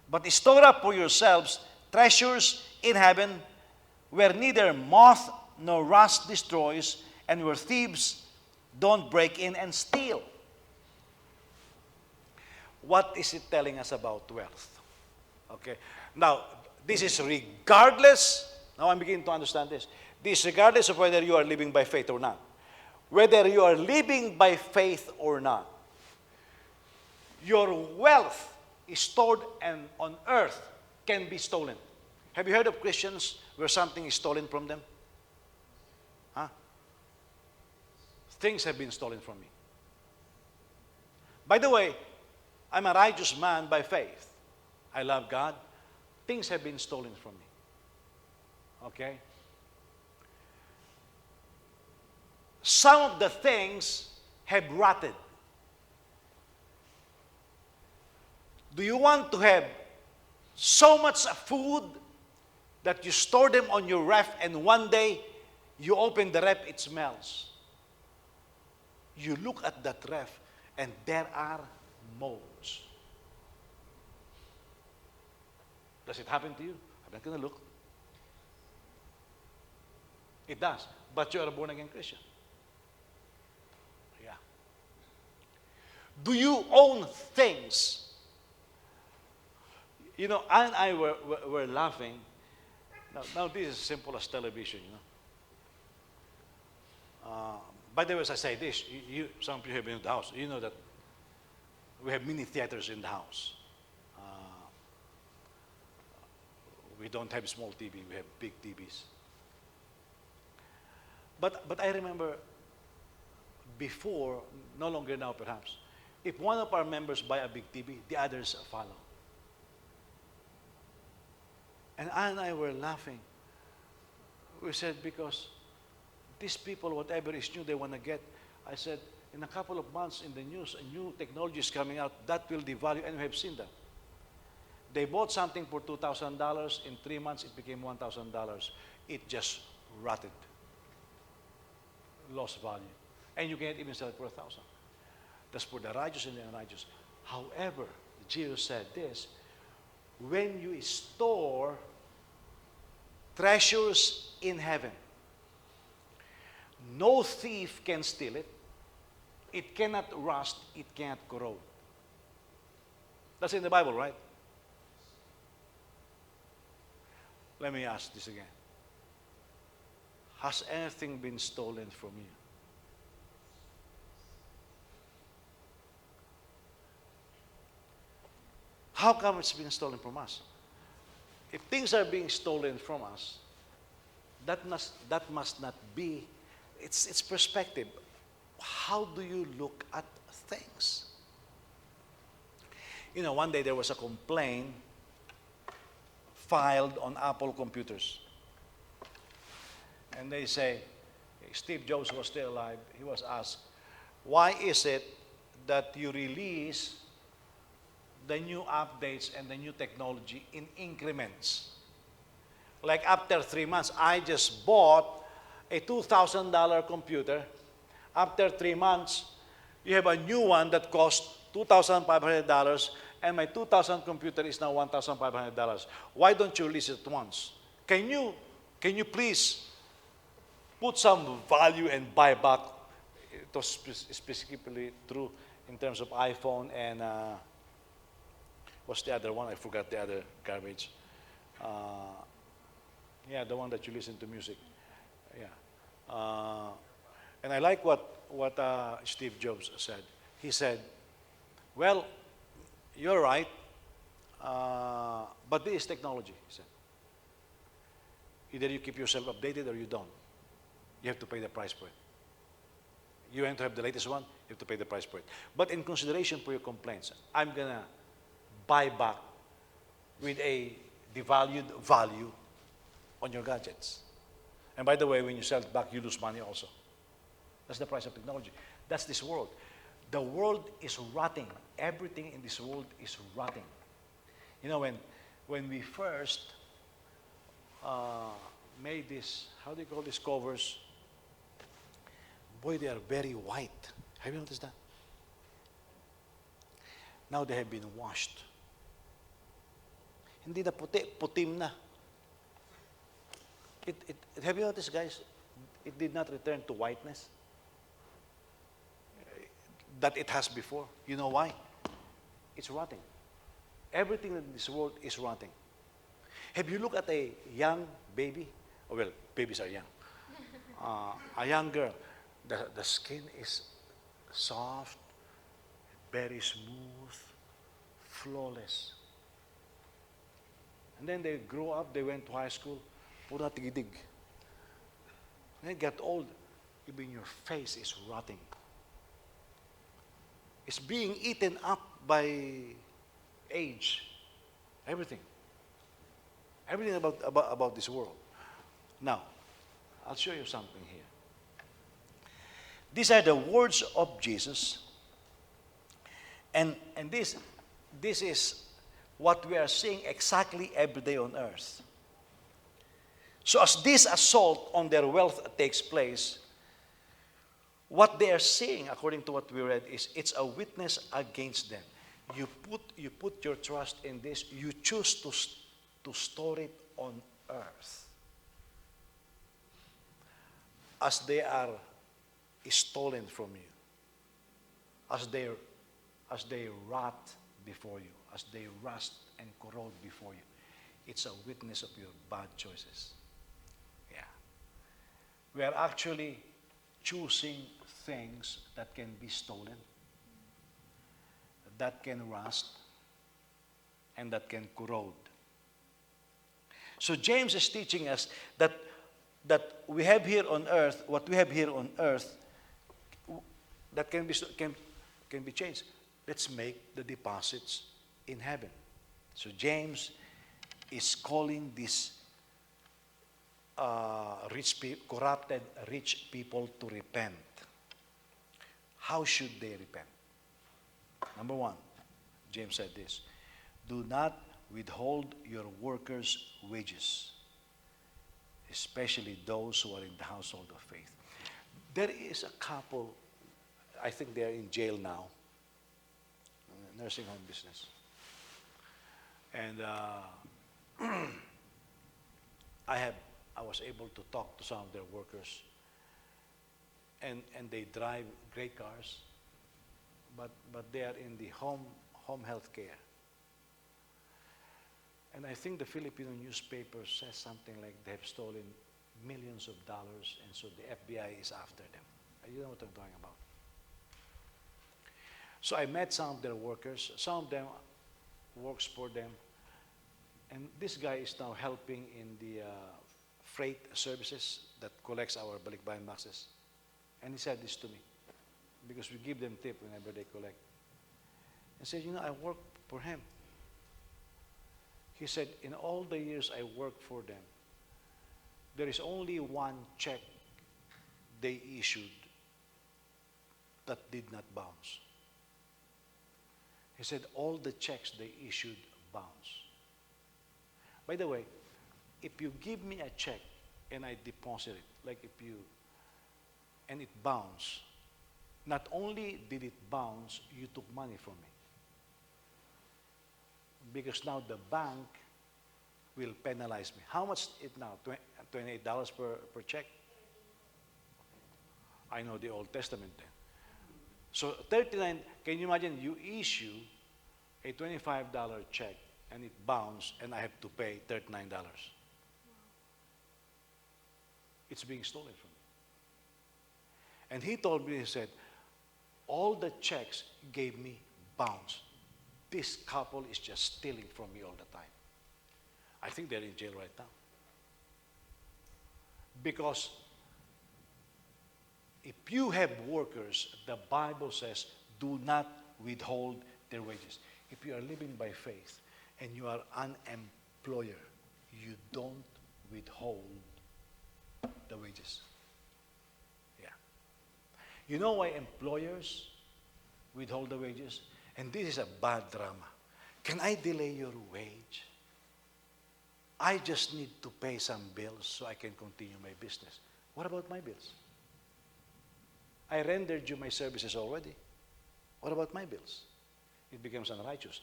But store up for yourselves treasures in heaven, where neither moth nor rust destroys, and where thieves don't break in and steal. What is it telling us about wealth? Okay. Now, this is regardless, now I'm beginning to understand this. This regardless of whether you are living by faith or not. Whether you are living by faith or not. Your wealth is stored on earth can be stolen. Have you heard of Christians where something is stolen from them? Huh? Things have been stolen from me. By the way, I'm a righteous man by faith. I love God. Things have been stolen from me. Okay? Some of the things have rotted. Do you want to have so much food that you store them on your ref and one day you open the ref, it smells? You look at that ref and there are molds. Does it happen to you? I'm not going to look. It does. But you are a born-again Christian. Yeah. Do you own things? You know, Ann and I were laughing. Now this is as simple as television, you know. By the way, as I say this, some of you have been in the house. You know that we have mini theaters in the house. We don't have small TV, we have big TVs. But I remember before, no longer now perhaps, if one of our members buy a big TV, the others follow. And Ann and I were laughing. We said, because these people, whatever is new they want to get, I said, in a couple of months in the news, a new technology is coming out, that will devalue, and we have seen that. They bought something for $2,000. In 3 months, it became $1,000. It just rotted. Lost value. And you can't even sell it for $1,000. That's for the righteous and the unrighteous. However, Jesus said this, when you store treasures in heaven, no thief can steal it. It cannot rust. It cannot corrode. That's in the Bible, right? Let me ask this again. Has anything been stolen from you? How come it's been stolen from us? If things are being stolen from us, that must not be, it's perspective. How do you look at things? You know, one day there was a complaint filed on Apple computers. And they say, Steve Jobs was still alive. He was asked, why is it that you release the new updates and the new technology in increments? Like after 3 months, I just bought a $2,000 computer. After 3 months, you have a new one that costs $2,500, and my 2,000 computer is now $1,500. Why don't you release it at once? Can you please put some value and buy back? It was specifically true in terms of iPhone and What's the other one? I forgot the other garbage. Yeah, the one that you listen to music. Yeah. And I like what Steve Jobs said. He said, well, you're right, but this is technology, he said. Either you keep yourself updated or you don't. You have to pay the price for it. You want to have the latest one, you have to pay the price for it. But in consideration for your complaints, I'm going to buy back with a devalued value on your gadgets. And by the way, when you sell it back, you lose money also. That's the price of technology. That's this world. The world is rotting. Everything in this world is rotting. You know, when we first made this, how do you call these covers? Boy, they are very white. Have you noticed that? Now they have been washed. Hindi na puti, putim na. Have you noticed, guys? It did not return to whiteness that it has before. You know why? It's rotting. Everything in this world is rotting. Have you looked at a young baby? Oh, well, babies are young. A young girl. The skin is soft, very smooth, flawless. And then they grew up, they went to high school, pura tigidig. When they get old, even your face is rotting. It's being eaten up by age. Everything. Everything about this world. Now, I'll show you something here. These are the words of Jesus. And this is what we are seeing exactly every day on earth. So as this assault on their wealth takes place, what they are seeing, according to what we read, is it's a witness against them. You put your trust in this. You choose to store it on earth. As they are stolen from you, as they rot before you, as they rust and corrode before you, it's a witness of your bad choices. Yeah. We are actually choosing things that can be stolen, that can rust, and that can corrode. So James is teaching us that we have here on earth, what we have here on earth, that can be changed. Let's make the deposits in heaven. So James is calling these corrupted rich people to repent. How should they repent? Number one, James said this: do not withhold your workers' wages, especially those who are in the household of faith. There is a couple, I think they're in jail now, nursing home business. And I was able to talk to some of their workers, and they drive great cars, but they are in the home health care. And I think the Filipino newspaper says something like they have stolen millions of dollars, and so the FBI is after them. You know what I'm talking about. So I met some of their workers. Some of them works for them. And this guy is now helping in the freight services that collects our balikbayan maxes. And he said this to me, because we give them tip whenever they collect. He said, you know, I work for him. He said, in all the years I worked for them, there is only one check they issued that did not bounce. He said, all the checks they issued bounce. By the way, if you give me a check and I deposit it, and it bounced, not only did it bounce, you took money from me. Because now the bank will penalize me. How much it now? $28 per check? I know the Old Testament then. So 39, can you imagine you issue a $25 check and it bounced and I have to pay $39. It's being stolen from me. And he told me, he said, all the checks he gave me bounced. This couple is just stealing from me all the time. I think they're in jail right now. Because if you have workers, the Bible says, do not withhold their wages. If you are living by faith and you are an employer, you don't withhold the wages. Yeah. You know why employers withhold the wages? And this is a bad drama. Can I delay your wage? I just need to pay some bills so I can continue my business. What about my bills? I rendered you my services already. What about my bills? It becomes unrighteous.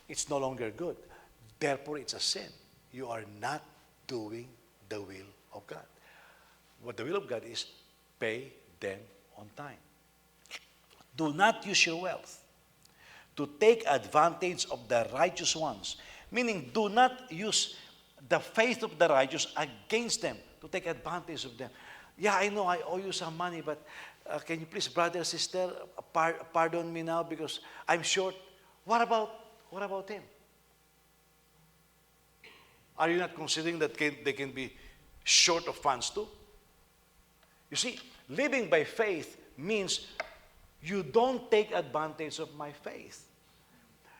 It's no longer good. Therefore, it's a sin. You are not doing the will of God. What the will of God is, pay them on time. Do not use your wealth to take advantage of the righteous ones. Meaning, do not use the faith of the righteous against them to take advantage of them. Yeah, I know I owe you some money, but can you please, brother, sister, pardon me now because I'm short. What about him? Are you not considering that they can be short of funds too? You see, living by faith means you don't take advantage of my faith.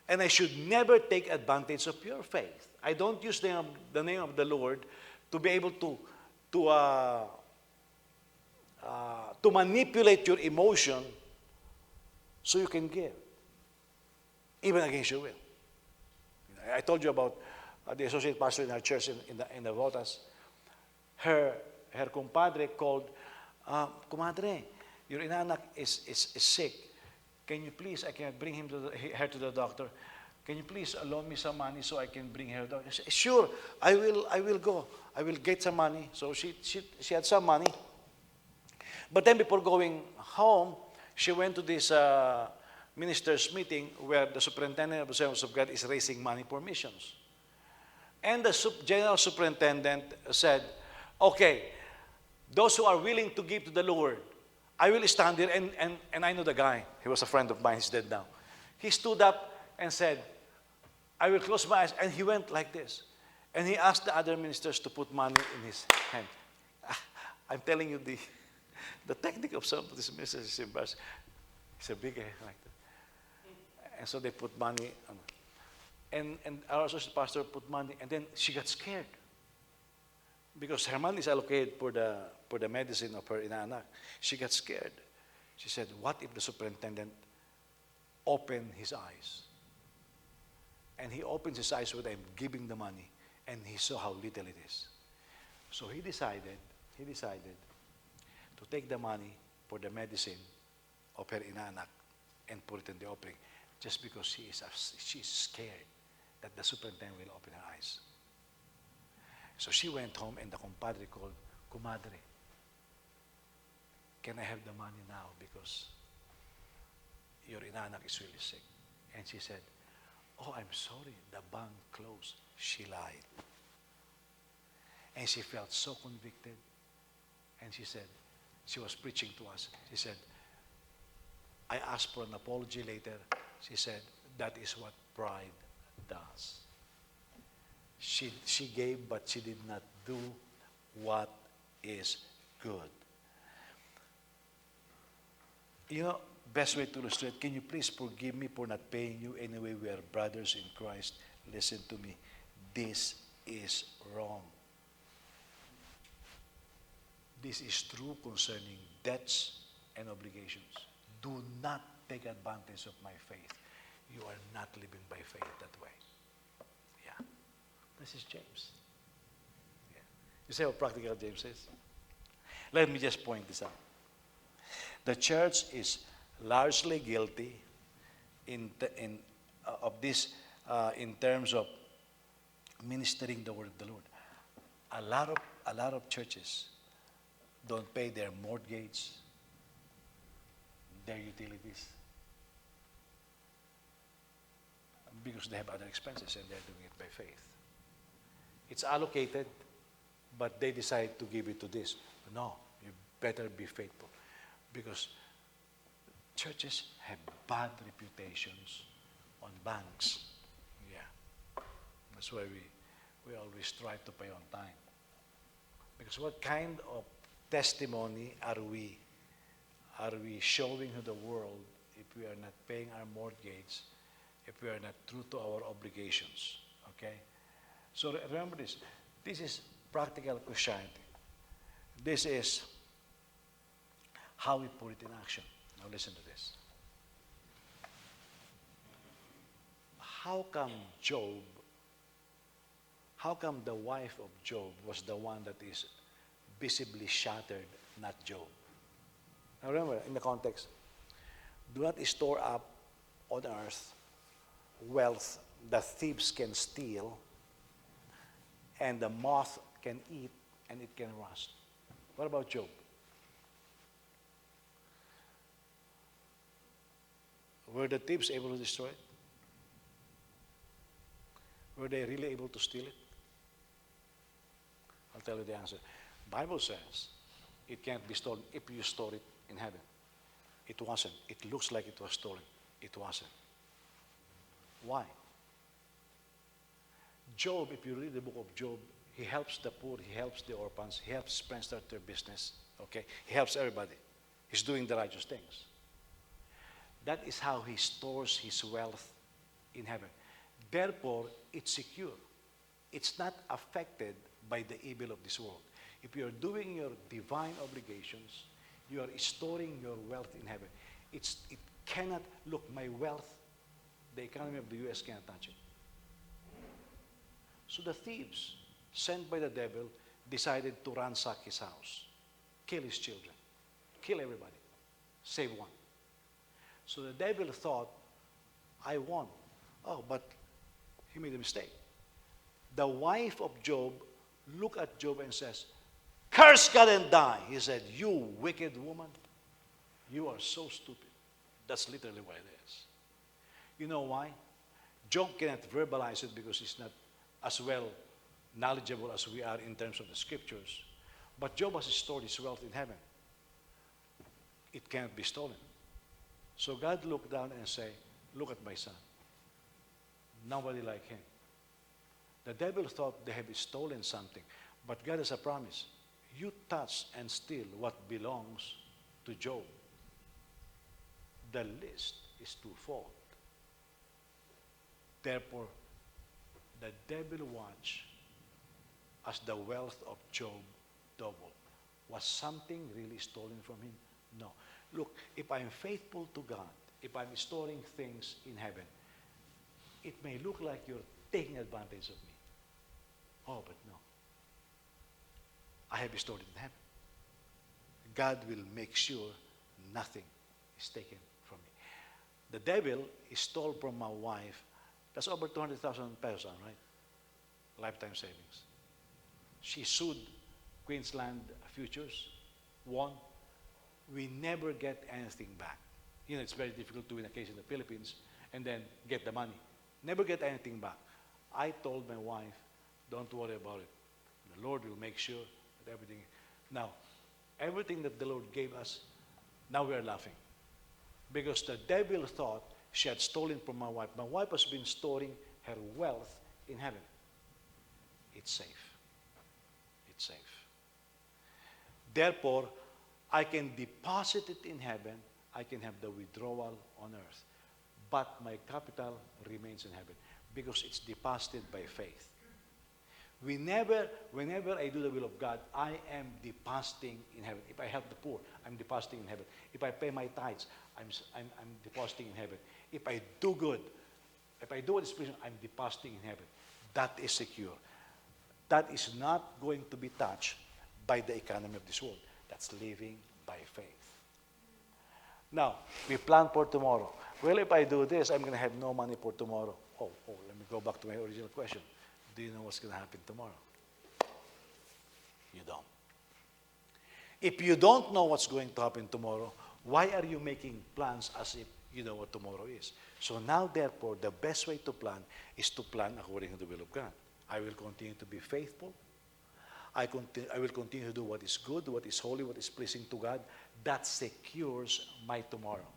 And I should never take advantage of your faith. I don't use the name of the Lord to be able to manipulate your emotion so you can give, even against your will. I told you about the associate pastor in our church in the Votas. Her compadre called, Comadre, your inanak is sick. Can you please, I can bring her to the doctor. Can you please loan me some money so I can bring her to the doctor? She said, sure, I will go. I will get some money. So she had some money. But then before going home, she went to this minister's meeting where the superintendent of the Assemblies of God is raising money for missions. And the general superintendent said, okay, those who are willing to give to the Lord, I will stand there, and I know the guy. He was a friend of mine. He's dead now. He stood up and said, I will close my eyes. And he went like this. And he asked the other ministers to put money in his hand. I'm telling you, the technique of some of these ministers is embarrassing. It's a big like that. And so they put money. And our associate pastor put money. And then she got scared. Because her money is allocated for the medicine of her inaanak. She got scared. She said, what if the superintendent opened his eyes? And he opens his eyes when I'm giving the money, and he saw how little it is. So he decided to take the money for the medicine of her inaanak and put it in the offering, just because she's scared that the superintendent will open her eyes. So she went home, and the compadre called, Comadre, can I have the money now because your inanak is really sick? And she said, oh, I'm sorry, the bank closed. She lied. And she felt so convicted. And she said, she was preaching to us. She said, I asked for an apology later. She said, that is what pride does. She gave, but she did not do what is good. You know, best way to illustrate, can you please forgive me for not paying you anyway? We are brothers in Christ. Listen to me. This is wrong. This is true concerning debts and obligations. Do not take advantage of my faith. You are not living by faith that way. Yeah. This is James. Yeah. You see how practical James is? Let me just point this out. The church is largely guilty of this in terms of ministering the word of the Lord. A lot of churches don't pay their mortgage, their utilities, because they have other expenses and they're doing it by faith. It's allocated, but they decide to give it to this. No, you better be faithful because churches have bad reputations on banks. Yeah. That's why we always try to pay on time. Because what kind of testimony are we showing to the world if we are not paying our mortgage, if we are not true to our obligations? Okay? So remember this. This is practical Christianity. This is how we put it in action. Now listen to this. How come the wife of Job was the one that is visibly shattered, not Job? Now remember, in the context, do not store up on earth wealth that thieves can steal and the moth can eat and it can rust. What about Job? Were the thieves able to destroy it? Were they really able to steal it? I'll tell you the answer. Bible says it can't be stolen if you store it in heaven. It wasn't. It looks like it was stolen. It wasn't. Why? Job, if you read the book of Job, he helps the poor, he helps the orphans, he helps friends start their business, okay? He helps everybody. He's doing the righteous things. That is how he stores his wealth in heaven. Therefore, it's secure. It's not affected by the evil of this world. If you are doing your divine obligations, you are storing your wealth in heaven. It cannot, look, my wealth, the economy of the U.S. cannot touch it. So the thieves, sent by the devil, decided to ransack his house, kill his children, kill everybody, save one. So the devil thought, I won. Oh, but he made a mistake. The wife of Job looked at Job and says, curse God and die. He said, you wicked woman, you are so stupid. That's literally what it is. You know why? Job cannot verbalize it because he's not as well knowledgeable as we are in terms of the scriptures. But Job has stored his wealth in heaven. It cannot be stolen. So God looked down and said, look at my son. Nobody like him. The devil thought they had stolen something. But God has a promise. You touch and steal what belongs to Job. The list is twofold. Therefore, the devil watched as the wealth of Job doubled. Was something really stolen from him? No. Look, if I'm faithful to God, if I'm storing things in heaven, it may look like you're taking advantage of me. Oh, but no. I have stored it in heaven. God will make sure nothing is taken from me. The devil stole from my wife. That's over 200,000 pesos, right? Lifetime savings. She sued Queensland Futures, won. We never get anything back. You know, it's very difficult to win a case in the Philippines and then get the money. Never get anything back. I told my wife, don't worry about it. The Lord will make sure that everything. Now, everything that the Lord gave us, now we are laughing. Because the devil thought she had stolen from my wife. My wife has been storing her wealth in heaven. It's safe. It's safe. Therefore, I can deposit it in heaven. I can have the withdrawal on earth. But my capital remains in heaven because it's deposited by faith. Whenever I do the will of God, I am depositing in heaven. If I help the poor, I'm depositing in heaven. If I pay my tithes, I'm depositing in heaven. If I do good, if I do what is pleasing, I'm depositing in heaven. That is secure. That is not going to be touched by the economy of this world. That's living by faith. Now, we plan for tomorrow. Well, if I do this, I'm going to have no money for tomorrow. Oh, let me go back to my original question. Do you know what's going to happen tomorrow? You don't. If you don't know what's going to happen tomorrow, why are you making plans as if you know what tomorrow is. So now, therefore, the best way to plan is to plan according to the will of God. I will continue to be faithful. I will continue to do what is good, what is holy, what is pleasing to God. That secures my tomorrow.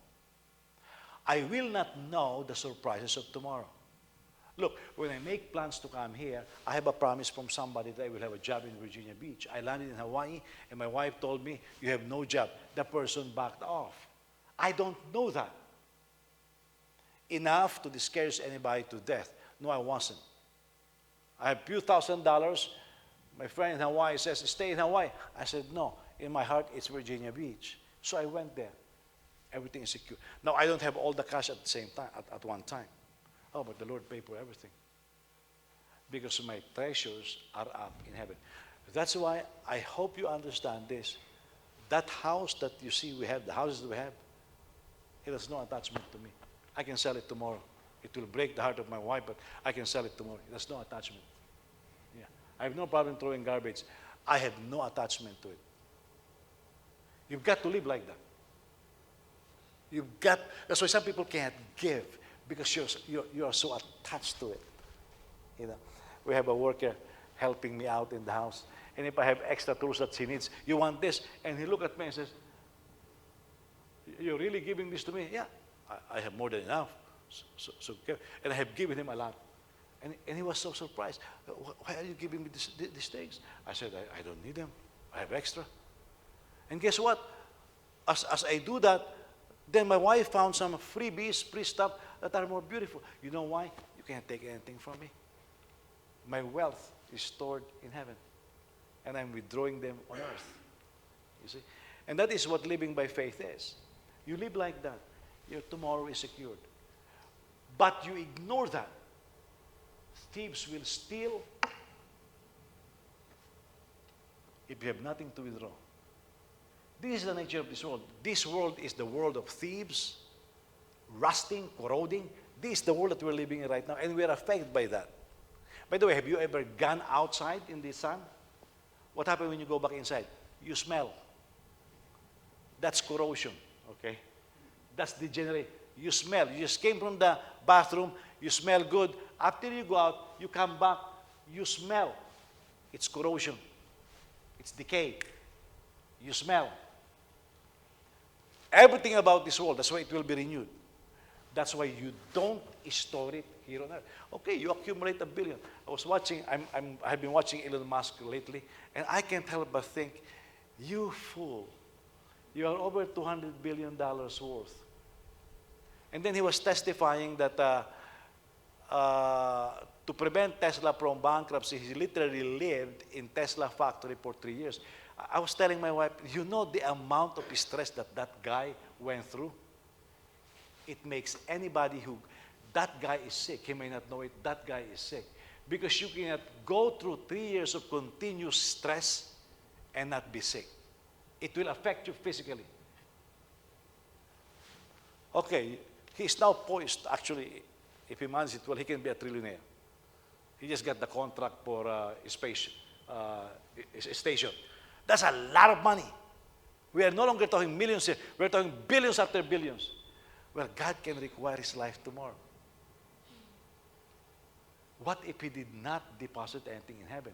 I will not know the surprises of tomorrow. Look, when I make plans to come here, I have a promise from somebody that I will have a job in Virginia Beach. I landed in Hawaii, and my wife told me, you have no job. The person backed off. I don't know that. Enough to discourage anybody to death. No, I wasn't. I have a few $1,000s. My friend in Hawaii says, stay in Hawaii. I said, no. In my heart, it's Virginia Beach. So I went there. Everything is secure. Now, I don't have all the cash at the same time, at one time. Oh, but the Lord paid for everything. Because my treasures are up in heaven. That's why I hope you understand this. That house that you see we have, the houses that we have, it has no attachment to me. I can sell it tomorrow. It will break the heart of my wife, but I can sell it tomorrow. It has no attachment. Yeah. I have no problem throwing garbage. I have no attachment to it. You've got to live like that. That's why some people can't give, because you're so attached to it. You know, we have a worker helping me out in the house, and if I have extra tools that she needs, you want this? And he looked at me and says, you're really giving this to me? Yeah, I have more than enough. And I have given him a lot. And he was so surprised. Why are you giving me these things? I said, I don't need them. I have extra. And guess what? As I do that, then my wife found some freebies, free stuff that are more beautiful. You know why? You can't take anything from me. My wealth is stored in heaven. And I'm withdrawing them on earth. You see? And that is what living by faith is. You live like that. Your tomorrow is secured. But you ignore that. Thieves will steal if you have nothing to withdraw. This is the nature of this world. This world is the world of thieves, rusting, corroding. This is the world that we're living in right now, and we're affected by that. By the way, have you ever gone outside in the sun? What happens when you go back inside? You smell. That's corrosion, okay? That's degenerate. You smell. You just came from the bathroom. You smell good. After you go out, you come back. You smell. It's corrosion. It's decay. You smell. Everything about this world, that's why it will be renewed. That's why you don't store it here on earth. Okay, you accumulate $1 billion. I've been watching Elon Musk lately, and I can't help but think, you fool, you are over $200 billion worth. And then he was testifying that to prevent Tesla from bankruptcy, he literally lived in Tesla factory for 3 years. I was telling my wife, you know the amount of stress that guy went through? It makes anybody that guy is sick, he may not know it, that guy is sick. Because you cannot go through 3 years of continuous stress and not be sick. It will affect you physically. Okay, he's now poised, actually, if he manages it well, he can be a trillionaire. He just got the contract for a station. That's a lot of money. We are no longer talking millions here. We're talking billions after billions. Well, God can require his life tomorrow. What if he did not deposit anything in heaven?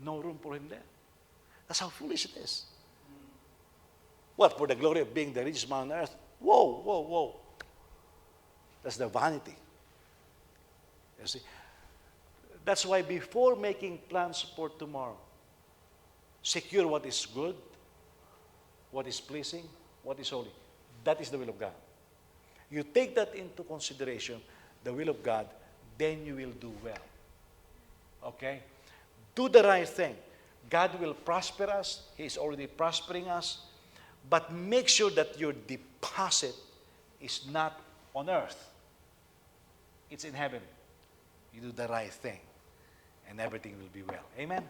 No room for him there. That's how foolish it is. What, for the glory of being the richest man on earth? Whoa, whoa, whoa. That's the vanity. You see? That's why before making plans for tomorrow, secure what is good, what is pleasing, what is holy. That is the will of God. You take that into consideration, the will of God, then you will do well. Okay? Do the right thing. God will prosper us. He is already prospering us. But make sure that your deposit is not on earth. It's in heaven. You do the right thing, and everything will be well. Amen?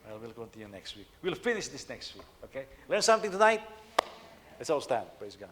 Well, we'll continue next week. We'll finish this next week, okay? Learn something tonight? Let's all stand. Praise God.